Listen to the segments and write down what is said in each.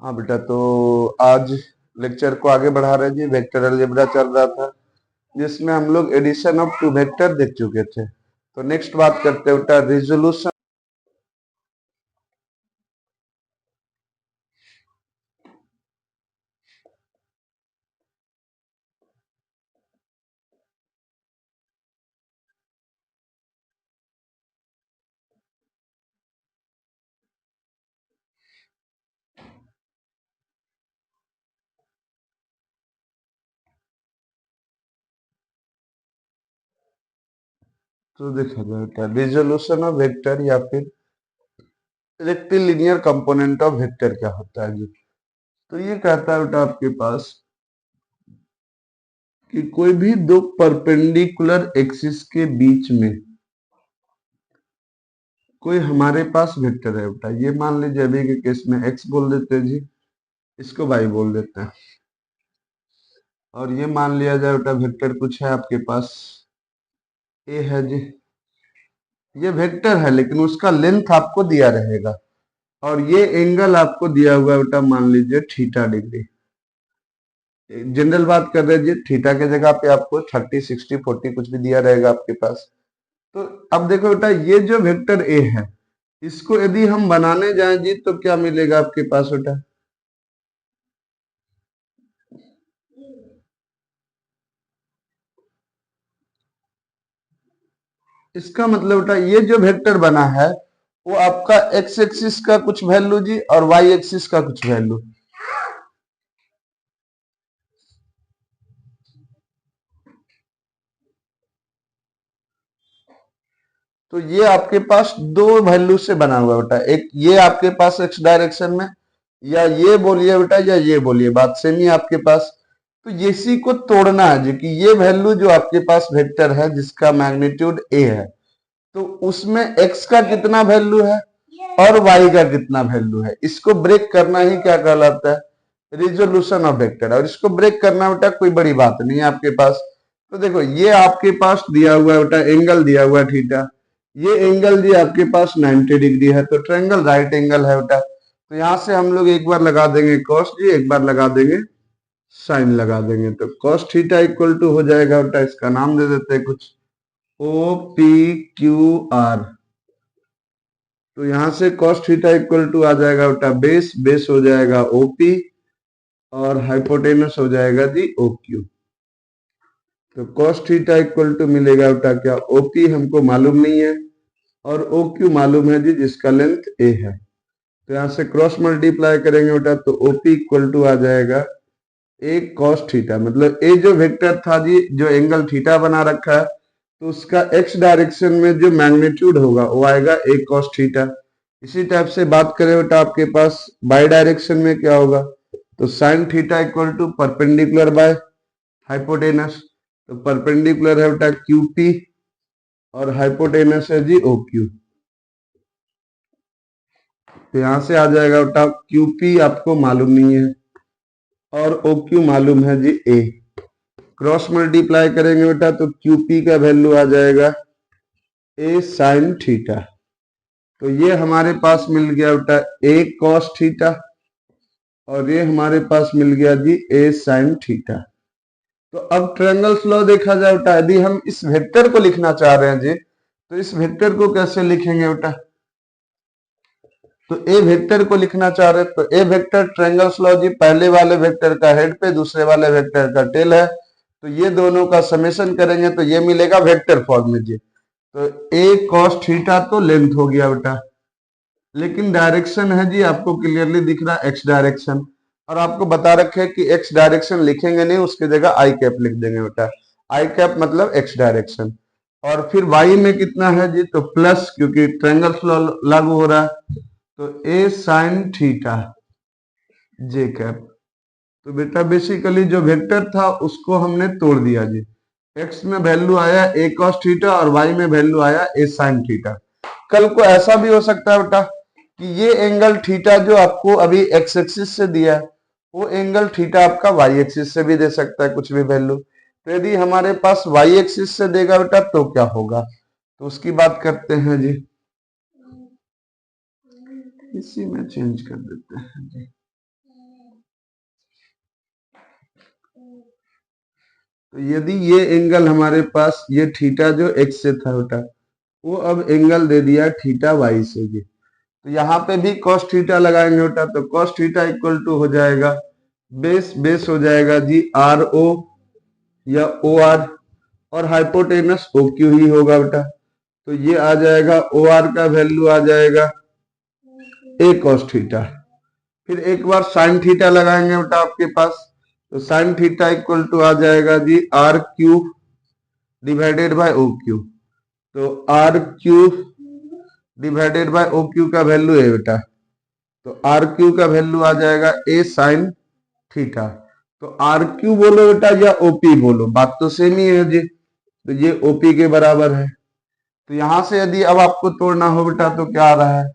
हाँ बेटा, तो आज लेक्चर को आगे बढ़ा रहे जी। वेक्टर अलजेब्रा चल रहा था जिसमें हम लोग एडिशन ऑफ टू वेक्टर देख चुके थे। तो नेक्स्ट बात करते हैं बेटा रिजोल्यूशन। तो देखा जाए बेटा रिजोल्यूशन ऑफ वेक्टर या फिर रेक्टिलिनियर कंपोनेंट ऑफ वेक्टर क्या होता है जी। तो ये कहता है बेटा आपके पास कि कोई भी दो परपेंडिकुलर एक्सिस के बीच में कोई हमारे पास वेक्टर है बेटा। ये मान लीजिए अभी के केस में एक्स बोल देते हैं जी, इसको वाई बोल देते हैं। और ये मान लिया जाए बेटा वेक्टर कुछ है आपके पास, ए है जी। ये वेक्टर है लेकिन उसका लेंथ आपको दिया रहेगा और ये एंगल आपको दिया हुआ है बेटा, मान लीजिए थीटा डिग्री। जनरल बात कर रहे हैं जी, थीटा के जगह पे आपको 30, 60, 40 कुछ भी दिया रहेगा आपके पास। तो अब देखो बेटा ये जो वेक्टर ए है इसको यदि हम बनाने जाएं जी तो क्या मिलेगा आपके पास बेटा। इसका मतलब बेटा ये जो वेक्टर बना है वो आपका एक्स एक्सिस का कुछ वैल्यू जी और वाई एक्सिस का कुछ वैल्यू। तो ये आपके पास दो वैल्यू से बना हुआ है बेटा। एक ये आपके पास एक्स डायरेक्शन में, या ये बोलिए बेटा या ये बोलिए, बात सेम ही आपके पास। तो इसी को तोड़ना है जी कि ये वैल्यू जो आपके पास वेक्टर है जिसका मैग्नीट्यूड ए है तो उसमें एक्स का कितना वैल्यू है और वाई का कितना वैल्यू है, इसको ब्रेक करना ही क्या कहलाता है, रिजोल्यूशन ऑफ वेक्टर। और इसको ब्रेक करना बेटा कोई बड़ी बात नहीं है आपके पास। तो देखो ये आपके पास दिया हुआ है बेटा, एंगल दिया हुआ है थीटा। ये एंगल जी आपके पास 90 डिग्री है तो ट्रायंगल राइट एंगल है बेटा। तो यहां से हम लोग एक बार लगा देंगे कॉस जी, एक बार लगा देंगे साइन लगा देंगे। तो कॉस थीटा इक्वल टू हो जाएगा बेटा, इसका नाम दे देते हैं कुछ, ओ पी क्यू आर। तो यहां से cos थीटा इक्वल टू आ जाएगा बेटा बेस, बेस हो जाएगा ओपी और हाइपोटेनस हो जाएगा जी ओ क्यू। तो cos थीटा इक्वल टू मिलेगा बेटा क्या, ओपी हमको मालूम नहीं है और ओ क्यू मालूम है जी जिसका लेंथ ए है। तो यहां से क्रॉस मल्टीप्लाई करेंगे बेटा तो ओपी इक्वल टू आ जाएगा ए cos थीटा। मतलब ए जो वेक्टर था जी, जो एंगल थीटा बना रखा है तो उसका एक्स डायरेक्शन में जो मैग्नीट्यूड होगा वो आएगा ए cos थीटा। इसी टाइप से बात करें बेटा आपके पास बाई डायरेक्शन में क्या होगा, तो sine theta equal to perpendicular by hypotenuse. तो परपेंडिकुलर है बेटा क्यूपी और हाइपोटेनस है जी ओ क्यू। तो यहां से आ जाएगा बेटा क्यूपी आपको मालूम नहीं है और ओ क्यू मालूम है जी ए। क्रॉस मल्टीप्लाई करेंगे बेटा तो क्यूपी का वैल्यू आ जाएगा ए साइन थीटा। तो ये हमारे पास मिल गया बेटा ए कॉस थीटा और ये हमारे पास मिल गया जी ए साइन थीटा। तो अब ट्रायंगल्स लॉ देखा जाए बेटा, यदि हम इस वेक्टर को लिखना चाह रहे हैं जी तो इस वेक्टर को कैसे लिखेंगे बेटा। तो ए वेक्टर को लिखना चाह रहे हैं तो ए वेक्टर ट्रायंगल्स लॉ जी, पहले वाले वेक्टर का हेड पे दूसरे वाले वेक्टर का टेल है तो ये दोनों का समेशन करेंगे तो ये मिलेगा वेक्टर फॉर्म में जी। तो ए कॉस थीटा तो लेंथ हो गया बेटा, लेकिन डायरेक्शन है जी आपको क्लियरली दिख रहा है एक्स डायरेक्शन। और आपको बता रखे है कि एक्स डायरेक्शन लिखेंगे नहीं, उसकी जगह आई कैप लिख देंगे बेटा। आई कैप मतलब एक्स डायरेक्शन। और फिर वाई में कितना है जी, तो प्लस, क्योंकि ट्रायंगल लागू हो रहा है। तो ए साइन थीटा जे कैप। तो बेटा बेसिकली जो वेक्टर था उसको हमने तोड़ दिया जी। एक्स में वैल्यू आया ए कॉस थीटा और वाई में वैल्यू आया ए साइन थीटा। कल को ऐसा भी हो सकता है बेटा कि ये एंगल थीटा जो आपको अभी एक्स एक्सिस से दिया है वो एंगल थीटा आपका वाई एक्सिस से भी दे सकता है कुछ भी वैल्यू। तो यदि हमारे पास वाई एक्सिस से देगा बेटा तो क्या होगा, तो उसकी बात करते हैं जी। इसी में चेंज कर देते हैं जी। तो यदि ये एंगल हमारे पास ये थीटा जो एक्स से था बेटा, वो अब एंगल दे दिया थीटा वाई से जी। तो यहाँ पे भी cos थीटा लगाएंगे बेटा, तो cos थीटा इक्वल टू हो जाएगा बेस बेस हो जाएगा जी आर ओ या ओ आर, और हाइपोटेनस ओ क्यू ही होगा बेटा। तो ये आ जाएगा ओ आर का वैल्यू आ जाएगा ए cos थीटा। फिर एक बार साइन थीटा लगाएंगे बेटा आपके पास, तो साइन थीटा इक्वल टू आ जाएगा जी R Q divided by O Q. तो R Q divided by O Q का वैल्यू है बेटा, तो आर क्यू का वैल्यू आ जाएगा ए साइन थीटा। तो आर क्यू बोलो बेटा या ओपी बोलो, बात तो सेम ही है जी। तो ये ओपी के बराबर है। तो यहां से यदि अब आपको तोड़ना हो बेटा तो क्या आ रहा है,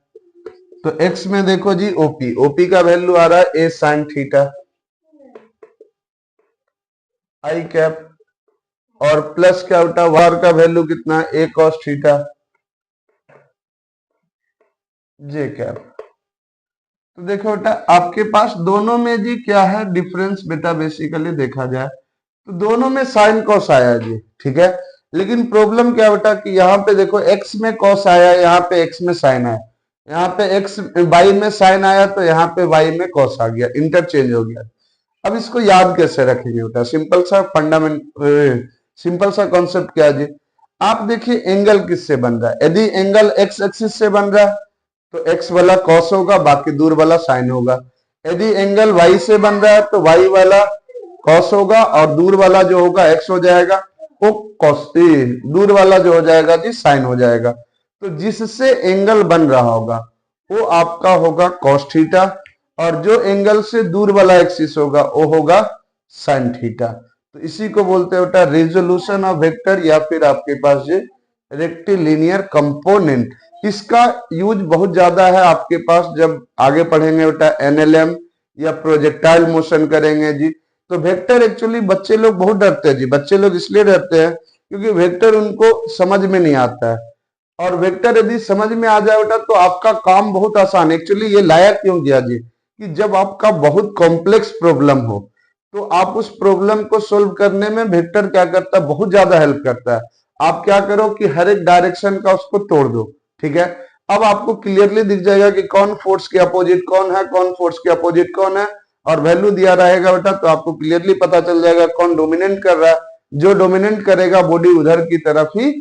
तो एक्स में देखो जी ओपी, ओपी का वैल्यू आ रहा है ए साइन थीटा आई कैप, और प्लस क्या बेटा वार का वैल्यू कितना है ए कॉस थीटा जे कैप। तो देखो बेटा आपके पास दोनों में जी क्या है डिफरेंस बेटा, बेसिकली देखा जाए तो दोनों में साइन कॉस आया जी, ठीक है। लेकिन प्रॉब्लम क्या बेटा कि यहाँ पे देखो x में कॉस आया, यहाँ पे x में साइन आया, यहाँ पे x y में साइन आया, तो यहाँ पे y में कॉस आ गया, इंटरचेंज हो गया। अब इसको याद कैसे रखेंगे बेटा, सिंपल सा फंडामेंट, सिंपल सा कॉन्सेप्ट क्या है जी। आप देखिए एंगल किससे बन रहा है, यदि एंगल x एक्सिस से बन रहा है तो x वाला कॉस होगा, बाकी दूर वाला साइन होगा। यदि एंगल y से बन रहा है तो y वाला कॉस होगा, और दूर वाला जो होगा x हो जाएगा, वो कॉस, दूर वाला जो हो जाएगा जी साइन हो जाएगा। तो जिससे एंगल बन रहा होगा वो आपका होगा कॉस थीटा, और जो एंगल से दूर वाला एक्सिस होगा वो होगा साइन थीटा। तो इसी को बोलते हैं बेटा रेजोल्यूशन ऑफ वेक्टर, या फिर आपके पास ये रेक्टिलिनियर कंपोनेंट। इसका यूज बहुत ज्यादा है आपके पास, जब आगे पढ़ेंगे बेटा एनएलएम या प्रोजेक्टाइल मोशन करेंगे जी। तो वेक्टर एक्चुअली बच्चे लोग बहुत डरते हैं जी, बच्चे लोग इसलिए डरते हैं क्योंकि वेक्टर उनको समझ में नहीं आता है। और वेक्टर यदि समझ में आ जाए बेटा तो आपका काम बहुत आसान। एक्चुअली ये लाया क्यों गया जी, कि जब आपका बहुत कॉम्प्लेक्स प्रॉब्लम हो तो आप उस प्रॉब्लम को सोल्व करने में वेक्टर क्या करता है, बहुत ज्यादा हेल्प करता है। आप क्या करो कि हर एक डायरेक्शन का उसको तोड़ दो, ठीक है। अब आपको क्लियरली दिख जाएगा कि कौन फोर्स के अपोजिट कौन है, कौन फोर्स के अपोजिट कौन है, और वैल्यू दिया रहेगा बेटा तो आपको क्लियरली पता चल जाएगा कौन डोमिनेट कर रहा है। जो डोमिनेट करेगा बॉडी उधर की तरफ ही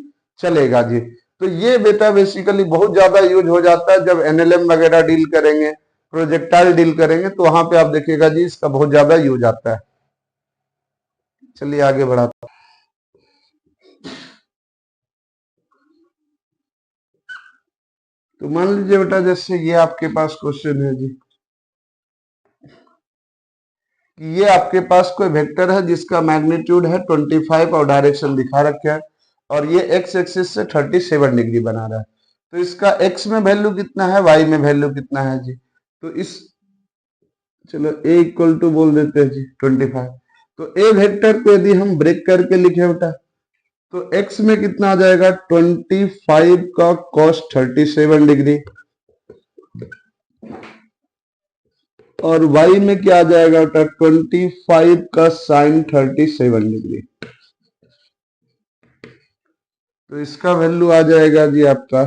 चलेगा जी। तो ये बेटा बेसिकली बहुत ज्यादा यूज हो जाता है जब एनएलएम वगैरह डील करेंगे, प्रोजेक्टाइल डील करेंगे, तो वहां पे आप देखिएगा जी इसका बहुत ज्यादा यूज आता है। चलिए आगे बढ़ाते हैं। तो मान लीजिए बेटा जैसे ये आपके पास क्वेश्चन है जी, कि ये आपके पास कोई वेक्टर है जिसका मैग्नीट्यूड है 25 और डायरेक्शन दिखा रखा है, और ये एक्स एक्सिस से 37 डिग्री बना रहा है। तो इसका एक्स में वैल्यू कितना है, वाई में वैल्यू कितना है जी। तो इस, चलो ए इक्वल टू बोल देते हैं जी 25। तो ए वेक्टर को यदि हम ब्रेक करके लिखे बेटा तो एक्स में कितना आ जाएगा 25 का कॉस 37 डिग्री, और y में क्या आ जाएगा बेटा 25 का साइन 37 डिग्री। तो इसका वैल्यू आ जाएगा जी आपका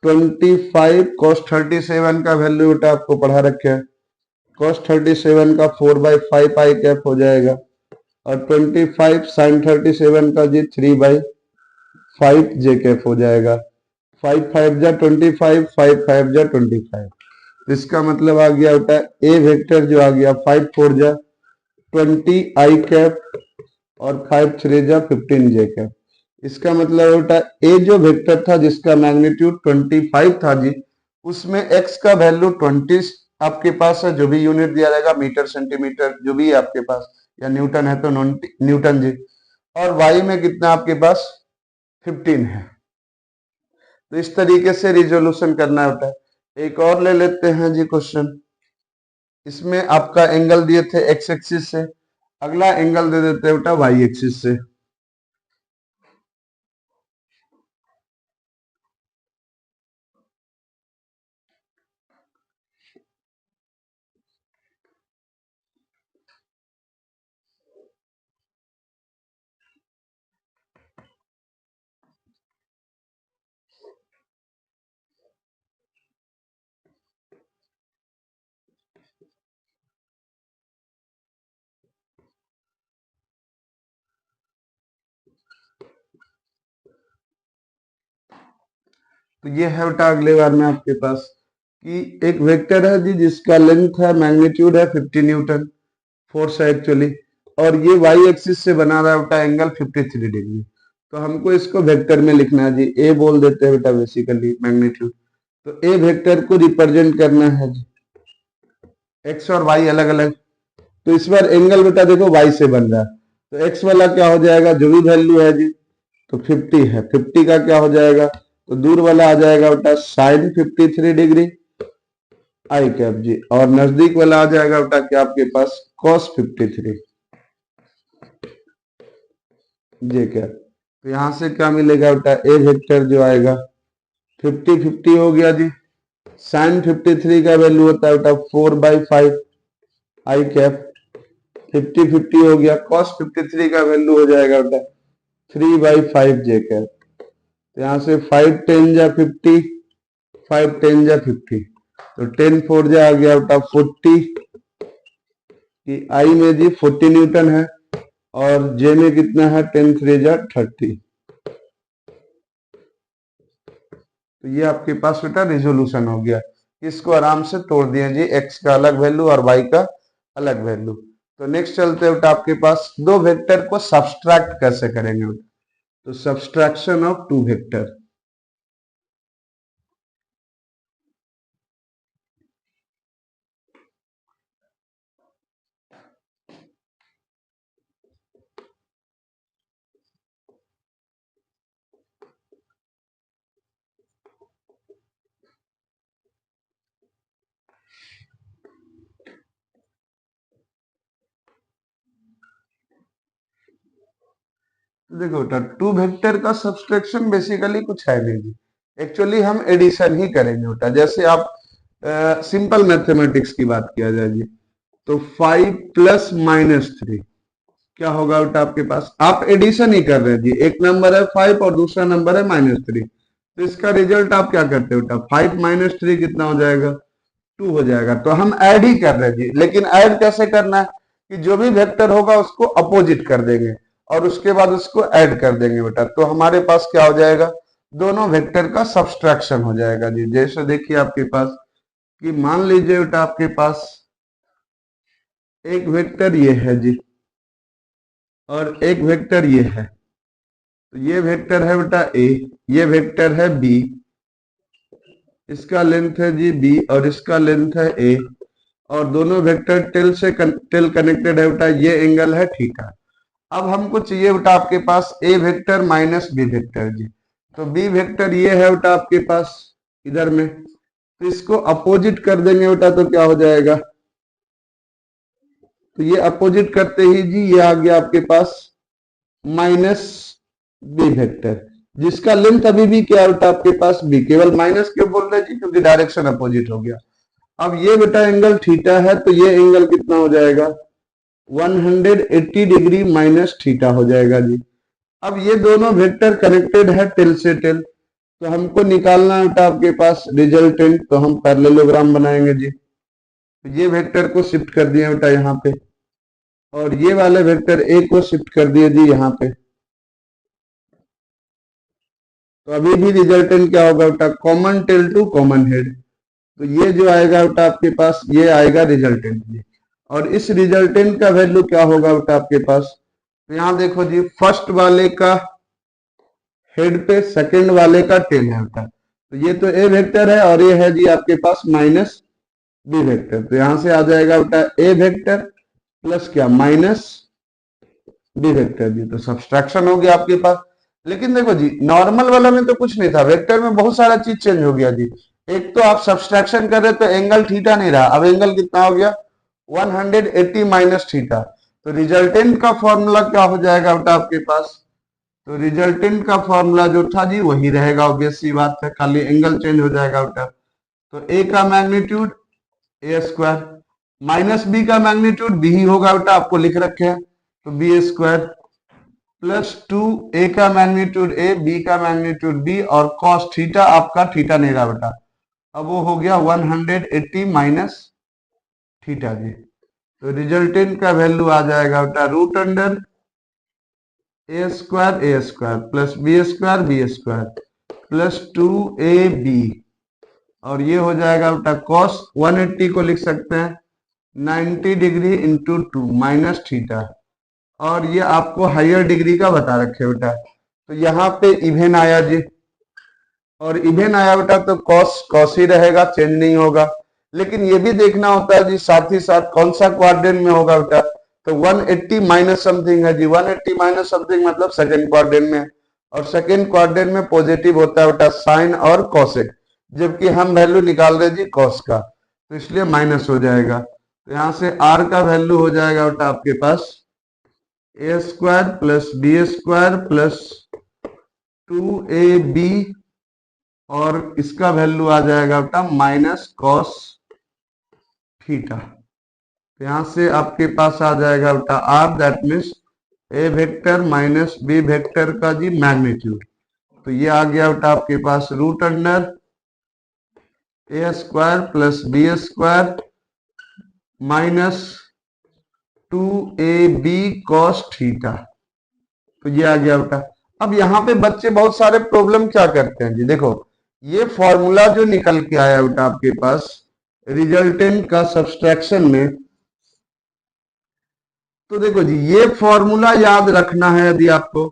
25 cos 37 का वैल्यू बेटा आपको पढ़ा रखे है, cos 37 का 4/5 आई कैप हो जाएगा, और 25 sin 37 का जी 3/5 जे कैप हो जाएगा। 5 5 जा 25, 5 5 जा 25। इसका मतलब आ गया बेटा ए वेक्टर जो आ गया 5 4 जा 20 आई कैप, और 5 3 जा 15 जे कैप। इसका मतलब बेटा ए जो वेक्टर था जिसका मैग्नीट्यूड 25 था जी, उसमें x का वैल्यू 20 आपके पास है, जो भी यूनिट दिया रहेगा मीटर सेंटीमीटर जो भी है आपके पास, या न्यूटन है तो न्यूटन जी, और y में कितना आपके पास 15 है। तो इस तरीके से रिजोल्यूशन करना होता है। एक और ले लेते हैं जी क्वेश्चन, इसमें आपका एंगल दिए थे x एक्सिस से, अगला एंगल दे देते हैं बेटा y एक्सिस से। तो ये है बेटा अगले बार में आपके पास कि एक वेक्टर है जी जिसका लेंथ है मैग्नीट्यूड है 50 न्यूटन, फोर्स है एक्चुअली, और ये वाई एक्सिस से बना रहा है बेटा एंगल 53 डिग्री। तो हमको इसको वेक्टर में लिखना है जी, ए बोल देते हैं बेटा बेसिकली मैग्नीट्यूड। तो ए वेक्टर को रिप्रेजेंट करना है जी, एक्स और वाई अलग अलग। तो इस बार एंगल बेटा देखो वाई से बन रहा है, तो एक्स वाला क्या हो जाएगा, जो भी वैल्यू है जी, तो 50 है, 50 का क्या हो जाएगा, तो दूर वाला आ जाएगा बेटा साइन 53 डिग्री आई कैप जी, और नजदीक वाला आ जाएगा बेटा क्या आपके पास कॉस 53 जे कैप। तो यहां से क्या मिलेगा बेटा, ए वेक्टर जो आएगा 50-50 हो गया जी, साइन 53 का वैल्यू होता है बेटा 4/5 आई कैप, 50-50 हो गया, cos 53 का वैल्यू हो जाएगा बेटा 3/5 जे कैप। तो यहाँ से 5 10 जा 50, 5 10 जा 50, तो 10 4 जा आ गया बेटा 40 की आई में जी 40 न्यूटन है, और जे में कितना है 10 3 जा 30। तो ये आपके पास बेटा रिजोल्यूशन हो गया, इसको आराम से तोड़ दिया जी, एक्स का अलग वैल्यू और वाई का अलग वैल्यू। तो नेक्स्ट चलते हैं बेटा आपके पास दो वेक्टर को सब्सट्रैक्ट कैसे करेंगे बेटा, तो सब्सट्रैक्शन ऑफ टू वेक्टर। देखो बेटा टू वेक्टर का सब्सट्रैक्शन बेसिकली कुछ है नहीं जी, एक्चुअली हम एडिशन ही करेंगे बेटा। जैसे आप सिंपल मैथमेटिक्स की बात किया जाए जी, तो 5 प्लस माइनस 3 क्या होगा बेटा आपके पास, आप एडिशन ही कर रहे हैं जी, एक नंबर है 5 और दूसरा नंबर है -3, तो इसका रिजल्ट आप क्या करते हो बेटा, 5 माइनस 3 कितना हो जाएगा, 2 हो जाएगा। तो हम ऐड ही कर रहे हैं जी, लेकिन ऐड कैसे करना है कि जो भी वेक्टर होगा उसको अपोजिट कर देंगे और उसके बाद उसको ऐड कर देंगे बेटा, तो हमारे पास क्या हो जाएगा, दोनों वेक्टर का सब्सट्रैक्शन हो जाएगा जी। जैसे देखिए आपके पास कि मान लीजिए बेटा आपके पास एक वेक्टर ये है जी और एक वेक्टर ये है, तो ये वेक्टर है बेटा ए, ये वेक्टर है बी, इसका लेंथ है जी बी और इसका लेंथ है ए, और दोनों वेक्टर टेल कनेक्टेड है बेटा, ये एंगल है थीटा। अब हमको चाहिए बेटा आपके पास A vector minus B vector जी, तो बी वेक्टर ये है बेटा आपके पास इधर में, तो इसको अपोजिट कर देंगे बेटा, तो क्या हो जाएगा, तो ये अपोजिट करते ही जी ये आ गया आपके पास माइनस बी वेक्टर, जिसका लेंथ अभी भी क्या बेटा आपके पास बी, केवल माइनस क्यों बोल रहे जी, क्योंकि डायरेक्शन अपोजिट हो गया। अब ये बेटा एंगल थीटा है, तो ये एंगल कितना हो जाएगा 180 डिग्री माइनस थीटा हो जाएगा जी। अब ये दोनों वेक्टर कनेक्टेड है टेल से टेल, तो हमको निकालना है बेटा आपके पास रिजल्टेंट, तो हम पैरेललोग्राम बनाएंगे जी। तो ये वेक्टर को शिफ्ट कर दिया बेटा यहाँ पे, और ये वाले वेक्टर ए को शिफ्ट कर दिए जी यहाँ पे, तो अभी भी रिजल्टेंट क्या होगा बेटा, common tail to common head, तो ये जो आएगा बेटा आपके पास ये आएगा रिजल्टेंट जी। और इस रिजल्टेंट का वैल्यू क्या होगा बेटा आपके पास, तो यहाँ देखो जी फर्स्ट वाले का हेड पे सेकंड वाले का टेल है बेटा, तो ये तो ए वेक्टर है और ये है जी आपके पास माइनस बी वेक्टर, तो यहां से आ जाएगा बेटा ए वेक्टर प्लस क्या माइनस बी वेक्टर जी, तो सब्सट्रैक्शन हो गया आपके पास। लेकिन देखो जी नॉर्मल वाला में तो कुछ नहीं था, वेक्टर में बहुत सारा चीज चेंज हो गया जी। एक तो आप सब्सट्रैक्शन कर रहे तो एंगल थीटा नहीं रहा, अब एंगल कितना हो गया 180 माइनस थीटा, तो रिजल्टेंट का फॉर्मूला क्या हो जाएगा बेटा आपके पास, तो रिजल्टेंट का फॉर्मूला जो था जी वही रहेगा, ऑब्वियस सी बात है, खाली एंगल चेंज हो जाएगा बेटा। तो ए का magnitude A square minus B का मैग्नीट्यूड बी ही होगा बेटा, आपको लिख रखे हैं, तो बी स्क्वायर प्लस 2 ए का मैग्नीट्यूड ए, बी का मैग्नीट्यूड बी, और कॉस थीटा आपका थीटा नहीं रहा बेटा, अब वो हो गया 180 माइनस थीटा जी। तो रिजल्टेंट का वैल्यू आ जाएगा बेटा root under A square plus B square plus 2ab, और ये हो जाएगा बेटा cos 180 को लिख सकते हैं 90 डिग्री इंटू 2 माइनस थीटा, और ये आपको हायर डिग्री का बता रखे बेटा, तो यहाँ पे इवेन आया जी, और इवेन आया बेटा तो कॉस कॉस ही रहेगा, चेंज नहीं होगा। लेकिन ये भी देखना होता है जी साथ ही साथ कौन सा क्वाड्रेंट में होगा बेटा, तो 180 माइनस समथिंग है जी, 180 माइनस समथिंग मतलब सेकंड क्वाड्रेंट में, और सेकंड क्वाड्रेंट में पॉजिटिव होता है बेटा साइन और कॉसेक, जबकि हम वैल्यू निकाल रहे जी कॉस का, तो इसलिए माइनस हो जाएगा। तो यहाँ से आर का वैल्यू हो जाएगा बेटा आपके पास A square plus B square plus 2ab, और इसका वैल्यू आ जाएगा बेटा माइनस कॉस थीटा। तो यहां से आपके पास आ जाएगा बेटा R, that means A vector minus B vector का जी मैग्नीट्यूड। तो ये आ गया बेटा आपके पास root under A square plus B square minus 2ab cos theta. तो ये आ गया बेटा। अब यहाँ पे बच्चे बहुत सारे प्रॉब्लम क्या करते हैं जी, देखो ये फॉर्मूला जो निकल के आया बेटा आपके पास रिजल्टेंट का सब्सट्रैक्शन में, तो देखो जी ये फॉर्मूला याद रखना है यदि आपको,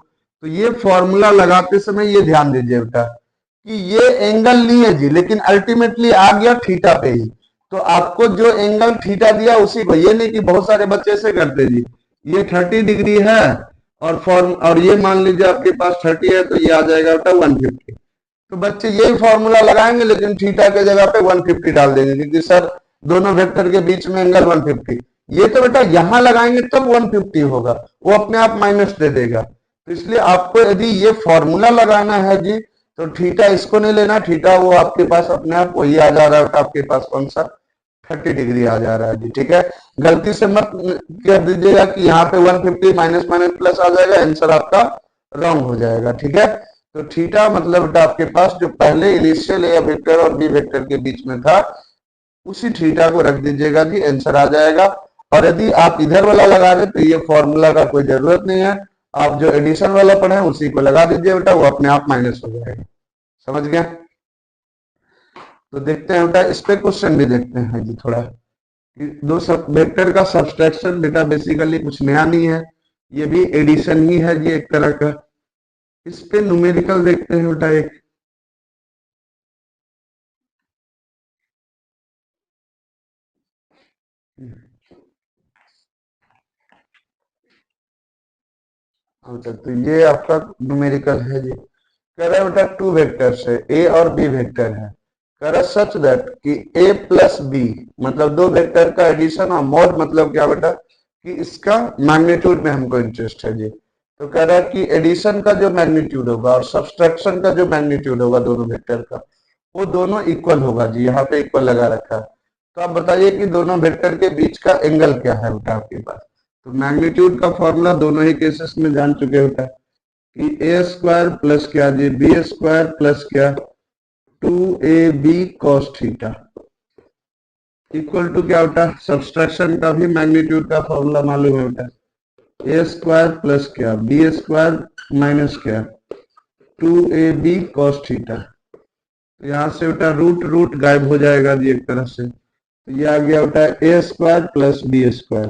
तो ये फॉर्मूला लगाते समय ये ध्यान दीजिए बेटा कि ये एंगल नहीं है जी, लेकिन अल्टीमेटली आ गया थीटा पे ही, तो आपको जो एंगल थीटा दिया उसी को, ये नहीं कि बहुत सारे बच्चे ऐसे करते जी, ये 30 डिग्री है और ये मान लीजिए आपके पास 30 है, तो ये आ जाएगा बेटा 150, तो बच्चे यही फॉर्मूला लगाएंगे लेकिन थीटा के जगह पे 150 डाल देंगे, क्योंकि सर दोनों वेक्टर के बीच में एंगल 150, ये तो बेटा यहां लगाएंगे तब 150 होगा, वो अपने आप माइनस दे देगा। तो इसलिए आपको यदि ये फॉर्मूला लगाना है जी, तो थीटा इसको नहीं लेना, थीटा वो आपके पास अपने आप वही आ जा रहा है आपके पास, कौन सा 30 डिग्री आ जा रहा है जी, ठीक है। गलती से मत कर दीजिएगा कि यहाँ पे 150 माइनस माइनस प्लस आ जाएगा, आंसर आपका रॉन्ग हो जाएगा, ठीक है। तो थीटा मतलब बेटा आपके पास जो पहले इनिशियल ए वेक्टर और बी वेक्टर के बीच में था उसी थीटा को रख दीजिएगा जी, आंसर आ जाएगा। और यदि आप इधर वाला लगा रहे तो ये फॉर्मूला का कोई जरूरत नहीं है, आप जो एडिशन वाला पढ़े हैं उसी को लगा दीजिए बेटा, वो अपने आप माइनस हो जाएगा, समझ गया। तो देखते हैं बेटा इस पे क्वेश्चन भी देखते हैं जी थोड़ा, दो सब वेक्टर का सब्सट्रैक्शन बेटा बेसिकली कुछ नया नहीं है, ये भी एडिशन ही है जी एक तरह का। इस पे न्यूमेरिकल देखते हैं बेटा एक, अच्छा तो ये आपका न्यूमेरिकल है जी। कह रहा है बेटा टू वेक्टर्स है ए और बी वेक्टर है, कह रहा सच दैट कि ए प्लस बी मतलब दो वेक्टर का एडिशन, और मॉड मतलब क्या बेटा कि इसका मैग्नीट्यूड में हमको इंटरेस्ट है जी। तो कह रहा है कि एडिशन का जो मैग्नीट्यूड होगा और सब्सट्रैक्शन का जो मैग्नीट्यूड होगा दोनों वेक्टर का, वो दोनों इक्वल होगा जी, यहाँ पे इक्वल लगा रखा है। तो आप बताइए कि दोनों वेक्टर के बीच का एंगल क्या है बेटा आपके पास। तो मैग्नीट्यूड का फॉर्मूला दोनों ही केसेस में जान चुके होता है कि ए स्क्वायर प्लस क्या जी बी स्क्वायर प्लस क्या 2ab cos theta equal to क्या होता है, सब्सट्रैक्शन का भी मैग्नीट्यूड का फॉर्मूला मालूम है बेटा, ए स्क्वायर प्लस क्या बी स्क्वायर माइनस क्या 2ab cos थीटा। तो यहाँ से बेटा रूट रूट गायब हो जाएगा जी एक तरह से, तो ये आ गया बेटा A square plus B square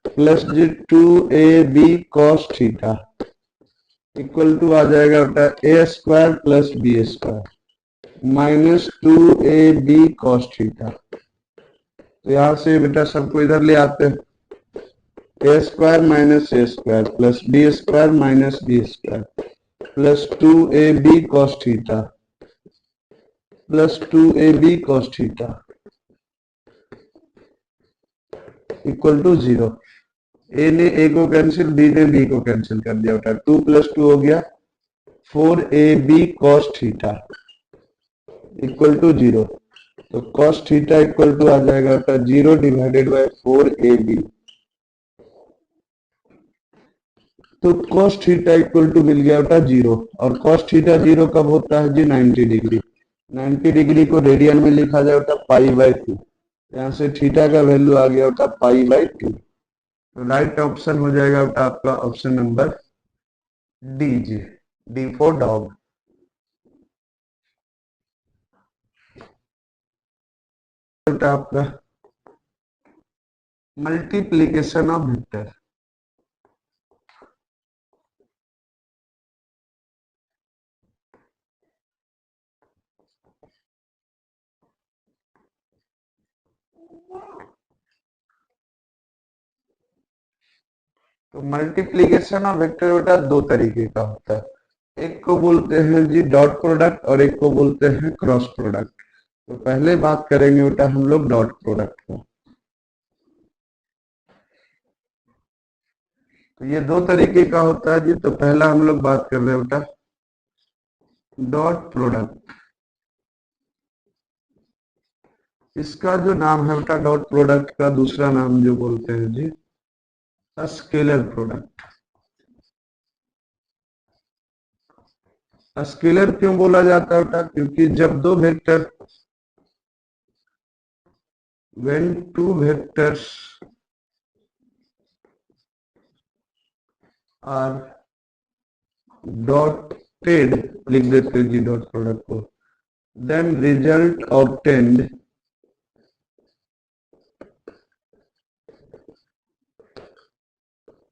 plus जी 2ab cos theta equal to आ जाएगा बेटा A square plus B square minus 2ab cos theta. तो यहाँ से बेटा सबको इधर ले आते हैं, A square minus A square plus B square minus B square plus 2ab cos theta plus 2ab cos theta equal to 0। A ने ए को कैंसिल, बी ने बी को कैंसिल कर दिया बेटा, 2 प्लस 2 हो गया 4ab cos theta equal to 0। तो cos थीटा इक्वल टू आ जाएगा बेटा 0 डिवाइडेड बाय 4ab। तो cos थीटा इक्वल टू मिल गया बेटा 0, और cos थीटा 0 कब होता है जी 90 डिग्री। 90 डिग्री को रेडियन में लिखा जाए बेटा पाई बाय 2, यहाँ से थीटा का वैल्यू आ गया बेटा पाई बाय 2। तो राइट ऑप्शन हो जाएगा बेटा आपका option number D G, D for dog. बेटा आपका मल्टीप्लीकेशन ऑफ वेक्टर। तो मल्टीप्लीकेशन ऑफ वेक्टर बेटा दो तरीके का होता है, एक को बोलते हैं जी डॉट प्रोडक्ट और एक को बोलते हैं क्रॉस प्रोडक्ट। तो पहले बात करेंगे बेटा हम लोग डॉट प्रोडक्ट को। तो ये दो तरीके का होता है जी। तो पहला हम लोग बात कर रहे हैं बेटा डॉट प्रोडक्ट। इसका जो नाम है बेटा डॉट प्रोडक्ट का दूसरा नाम जो बोलते हैं जी स्केलर प्रोडक्ट। स्केलर क्यों बोला जाता है बेटा? क्योंकि जब दो vector when two vectors are dotted, लिख देते हैं जी डॉट प्रोडक्ट को, then result obtained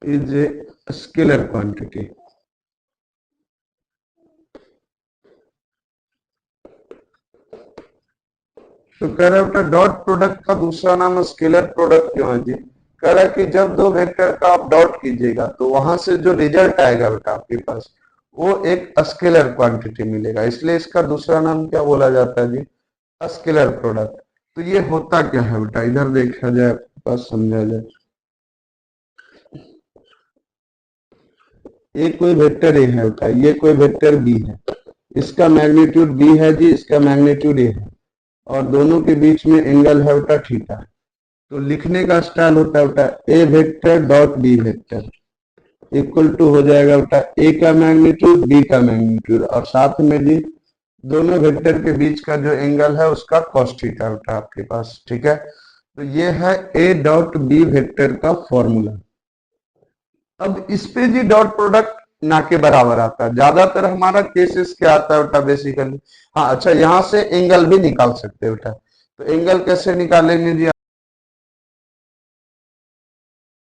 is a scalar quantity। तो कह रहा है डॉट प्रोडक्ट का दूसरा नाम स्केलर प्रोडक्ट क्यों है जी? कह रहा है कि जब दो वेक्टर का आप डॉट कीजिएगा तो वहां से जो रिजल्ट आएगा बेटा आपके पास वो एक स्केलर क्वांटिटी मिलेगा, इसलिए इसका दूसरा नाम क्या बोला जाता है जी स्केलर प्रोडक्ट। तो ये होता क्या है बेटा, इधर देखा जाए पास समझा जाए। ये कोई वेक्टर ए है बेटा, ये कोई वेक्टर बी है, इसका मैग्नीट्यूड बी है जी, इसका मैग्नीट्यूड ए है और दोनों के बीच में एंगल है बेटा थीटा। तो लिखने का स्टाइल होता है बेटा A vector dot B vector equal to हो जाएगा बेटा ए का मैग्नीट्यूड बी का मैग्नीट्यूड और साथ में जी दोनों वेक्टर के बीच का जो एंगल है उसका कॉस थीटा बेटा आपके पास, ठीक है। तो ये है ए डॉट बी वेक्टर का फॉर्मूला। अब इस पे जी डॉट प्रोडक्ट ना के बराबर आता है, ज्यादातर हमारा केसेस क्या आता है बेटा बेसिकली। हाँ अच्छा, यहाँ से एंगल भी निकाल सकते हैं बेटा। तो एंगल कैसे निकालेंगे जी?